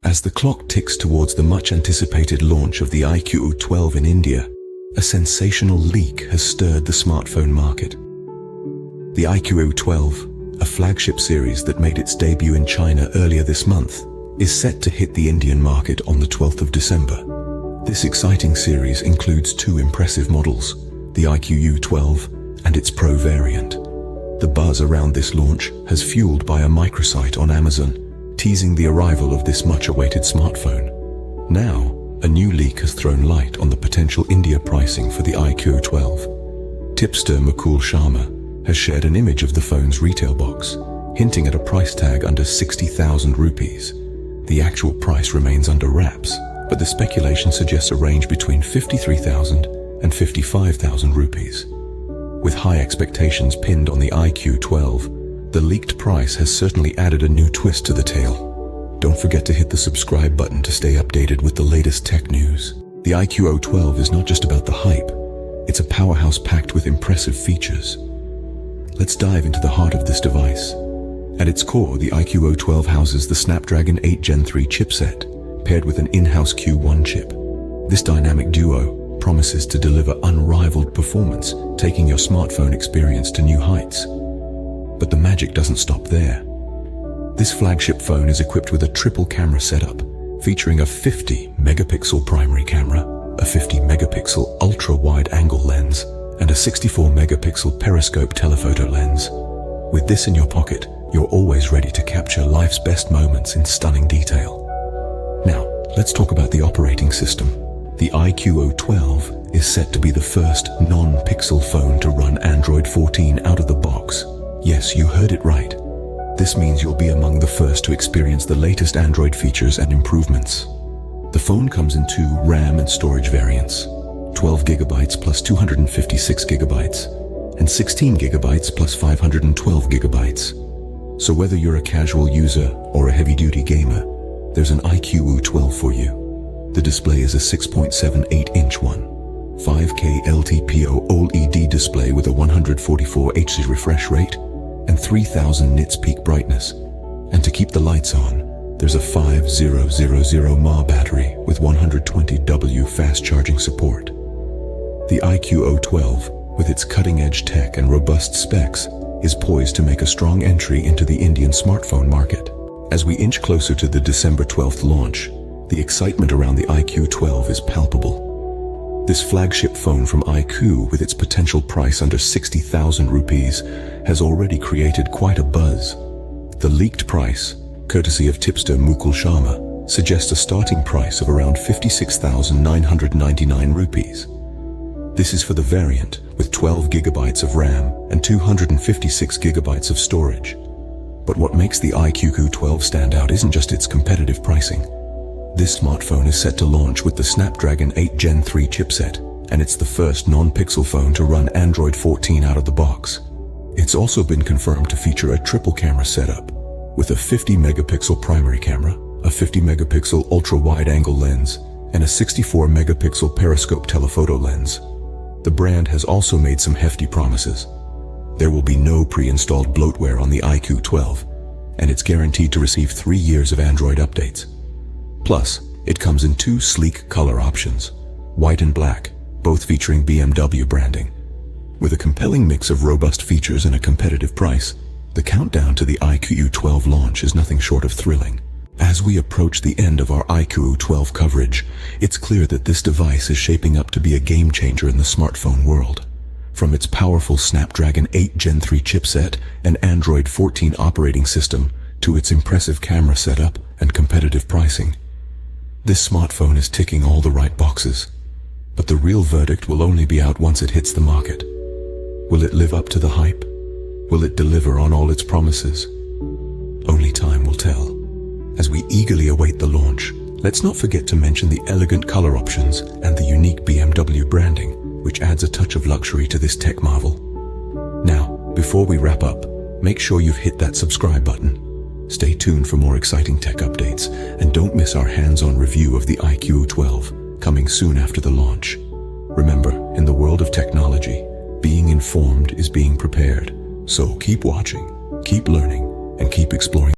As the clock ticks towards the much-anticipated launch of the iQOO 12 in India, a sensational leak has stirred the smartphone market. The iQOO 12, a flagship series that made its debut in China earlier this month, is set to hit the Indian market on the 12th of December. This exciting series includes two impressive models, the iQOO 12 and its Pro variant. The buzz around this launch has fueled by a microsite on Amazon, teasing the arrival of this much-awaited smartphone. Now, a new leak has thrown light on the potential India pricing for the iQOO 12. Tipster Mukul Sharma has shared an image of the phone's retail box, hinting at a price tag under 60,000 rupees. The actual price remains under wraps, but the speculation suggests a range between 53,000 and 55,000 rupees. With high expectations pinned on the iQOO 12, the leaked price has certainly added a new twist to the tale. Don't forget to hit the subscribe button to stay updated with the latest tech news. The iQOO 12 is not just about the hype, it's a powerhouse packed with impressive features. Let's dive into the heart of this device. At its core, the iQOO 12 houses the Snapdragon 8 Gen 3 chipset, paired with an in-house Q1 chip. This dynamic duo promises to deliver unrivaled performance, taking your smartphone experience to new heights. But the magic doesn't stop there. This flagship phone is equipped with a triple camera setup, featuring a 50-megapixel primary camera, a 50-megapixel ultra-wide-angle lens, and a 64-megapixel periscope telephoto lens. With this in your pocket, you're always ready to capture life's best moments in stunning detail. Now, let's talk about the operating system. The iQOO 12 is set to be the first non-Pixel phone to run Android 14 out of the box. Yes, you heard it right. This means you'll be among the first to experience the latest Android features and improvements. The phone comes in two RAM and storage variants, 12GB plus 256GB, and 16GB plus 512GB. So whether you're a casual user or a heavy-duty gamer, there's an iQOO 12 for you. The display is a 6.78-inch 5K LTPO OLED display with a 144 Hz refresh rate and 3000 nits peak brightness. And to keep the lights on, there's a 5000 mAh battery with 120W fast charging support. The iQOO 12, with its cutting-edge tech and robust specs, is poised to make a strong entry into the Indian smartphone market. As we inch closer to the December 12th launch, the excitement around the iQOO 12 is palpable. This flagship phone from iQOO, with its potential price under 60,000 rupees, has already created quite a buzz. The leaked price, courtesy of tipster Mukul Sharma, suggests a starting price of around 56,999 rupees. This is for the variant with 12GB of RAM and 256GB of storage. But what makes the iQOO 12 stand out isn't just its competitive pricing. This smartphone is set to launch with the Snapdragon 8 Gen 3 chipset, and it's the first non-Pixel phone to run Android 14 out of the box. It's also been confirmed to feature a triple camera setup, with a 50-megapixel primary camera, a 50-megapixel ultra-wide-angle lens, and a 64-megapixel periscope telephoto lens. The brand has also made some hefty promises. There will be no pre-installed bloatware on the iQOO 12, and it's guaranteed to receive 3 years of Android updates. Plus, it comes in two sleek color options, white and black, both featuring BMW branding. With a compelling mix of robust features and a competitive price, the countdown to the iQOO 12 launch is nothing short of thrilling. As we approach the end of our iQOO 12 coverage, it's clear that this device is shaping up to be a game-changer in the smartphone world. From its powerful Snapdragon 8 Gen 3 chipset and Android 14 operating system to its impressive camera setup and competitive pricing, this smartphone is ticking all the right boxes. But the real verdict will only be out once it hits the market. Will it live up to the hype? Will it deliver on all its promises? Only time will tell. As we eagerly await the launch, let's not forget to mention the elegant color options and the unique BMW branding, which adds a touch of luxury to this tech marvel. Now, before we wrap up, make sure you've hit that subscribe button. Stay tuned for more exciting tech updates, and don't miss our hands-on review of the iQOO 12, coming soon after the launch. Remember, in the world of technology, being informed is being prepared. So keep watching, keep learning, and keep exploring.